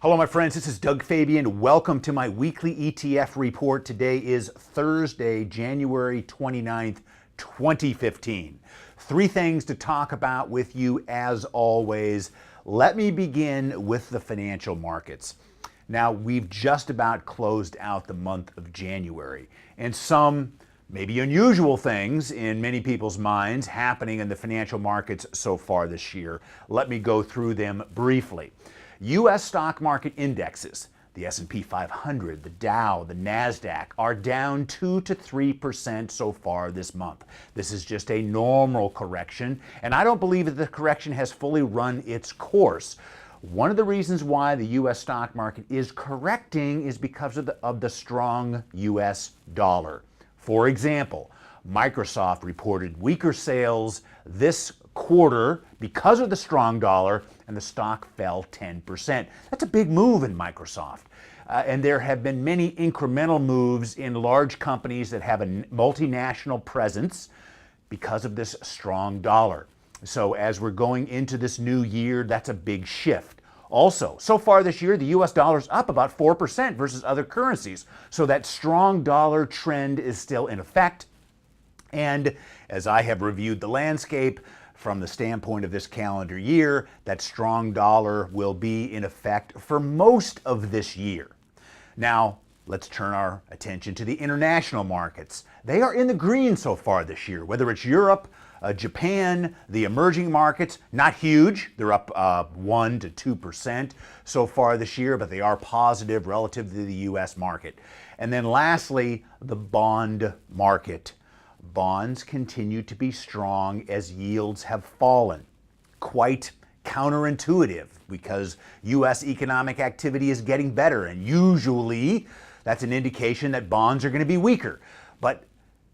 Hello my friends, this is Doug Fabian. Welcome to my weekly ETF report. Today is Thursday, January 29th, 2015. Three things to talk about with you as always. Let me begin with the financial markets. Now, we've just about closed out the month of January, and some maybe unusual things in many people's minds happening in the financial markets so far this year. Let me go through them briefly. U.S. stock market indexes, the S&P 500, the Dow, the NASDAQ, are down 2 to 3% so far this month. This is just a normal correction, and I don't believe that the correction has fully run its course. One of the reasons why the U.S. stock market is correcting is because of the strong U.S. dollar. For example, Microsoft reported weaker sales this quarter because of the strong dollar, and the stock fell 10%. That's a big move in Microsoft. And there have been many incremental moves in large companies that have a multinational presence because of this strong dollar. So as we're going into this new year, that's a big shift. Also, so far this year, the US dollar's up about 4% versus other currencies. So that strong dollar trend is still in effect. And as I have reviewed the landscape, from the standpoint of this calendar year, that strong dollar will be in effect for most of this year. Now, let's turn our attention to the international markets. They are in the green so far this year, whether it's Europe, Japan, the emerging markets, not huge. They're up 1 to 2% so far this year, but they are positive relative to the US market. And then lastly, the bond market. Bonds continue to be strong as yields have fallen. Quite counterintuitive because U.S. economic activity is getting better, and usually that's an indication that bonds are going to be weaker. But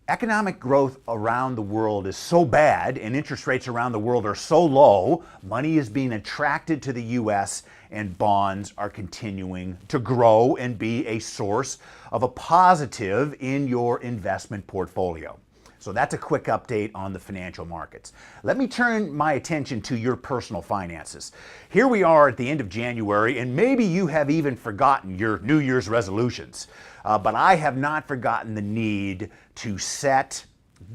economic growth around the world is so bad and interest rates around the world are so low, money is being attracted to the U.S. and bonds are continuing to grow and be a source of a positive in your investment portfolio. So that's a quick update on the financial markets. Let me turn my attention to your personal finances. Here we are at the end of January, and maybe you have even forgotten your New Year's resolutions. But I have not forgotten the need to set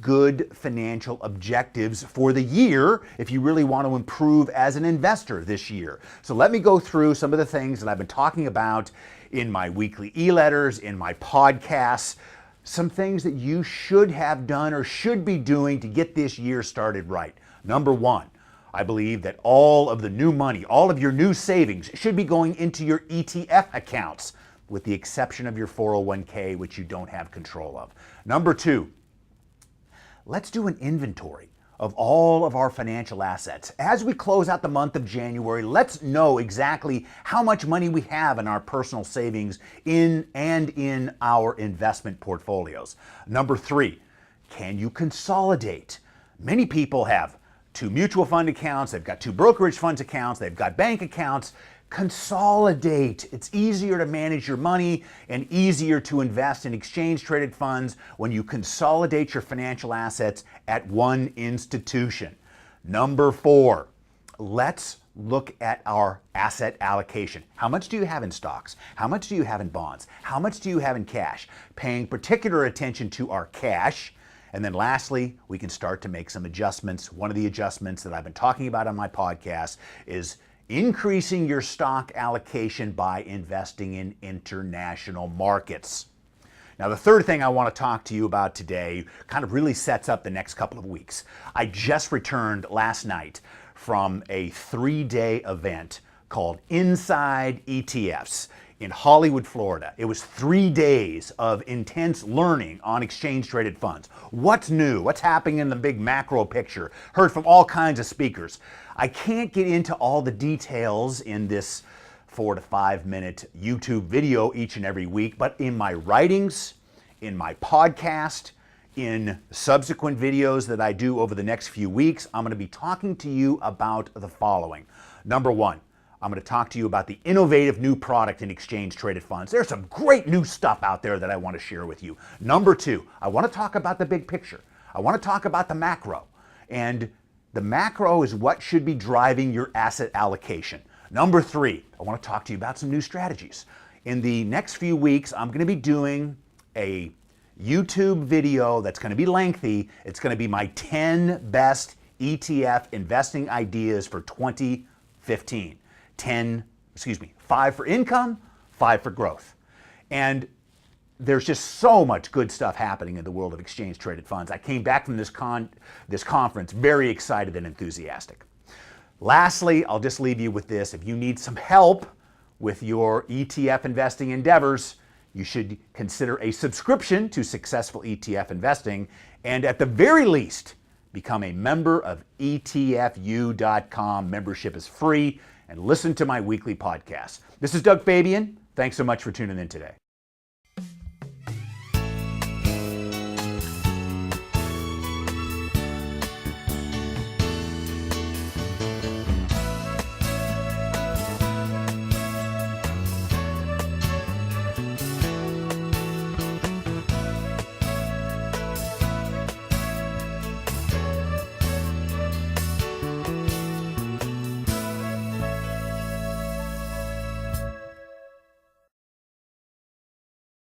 good financial objectives for the year if you really want to improve as an investor this year. So let me go through some of the things that I've been talking about in my weekly e-letters, in my podcasts, some things that you should have done or should be doing to get this year started right. Number one, I believe that all of the new money, all of your new savings should be going into your ETF accounts, with the exception of your 401k, which you don't have control of. Number two, let's do an inventory of all of our financial assets. As we close out the month of January, let's know exactly how much money we have in our personal savings in our investment portfolios. Number three, can you consolidate? Many people have 2 mutual fund accounts, they've got 2 brokerage funds accounts, they've got bank accounts. Consolidate. It's easier to manage your money and easier to invest in exchange-traded funds when you consolidate your financial assets at one institution. Number four, let's look at our asset allocation. How much do you have in stocks? How much do you have in bonds? How much do you have in cash? Paying particular attention to our cash. And then lastly, we can start to make some adjustments. One of the adjustments that I've been talking about on my podcast is increasing your stock allocation by investing in international markets. Now, the third thing I want to talk to you about today kind of really sets up the next couple of weeks. I just returned last night from a 3-day event called Inside ETFs in Hollywood, Florida. It was 3 days of intense learning on exchange-traded funds. What's new? What's happening in the big macro picture? Heard from all kinds of speakers. I can't get into all the details in this 4 to 5 minute YouTube video each and every week, but in my writings, in my podcast, in subsequent videos that I do over the next few weeks, I'm going to be talking to you about the following. Number one, I'm going to talk to you about the innovative new product in exchange-traded funds. There's some great new stuff out there that I want to share with you. Number two, I want to talk about the big picture. I want to talk about the macro. And the macro is what should be driving your asset allocation. Number 3, I want to talk to you about some new strategies. In the next few weeks, I'm going to be doing a YouTube video that's going to be lengthy. It's going to be my 10 best ETF investing ideas for 2015. 5 for income, 5 for growth. And there's just so much good stuff happening in the world of exchange traded funds. I came back from this conference very excited and enthusiastic. Lastly, I'll just leave you with this. If you need some help with your ETF investing endeavors, you should consider a subscription to Successful ETF Investing, and at the very least, become a member of etfu.com. Membership is free, and listen to my weekly podcast. This is Doug Fabian. Thanks so much for tuning in today.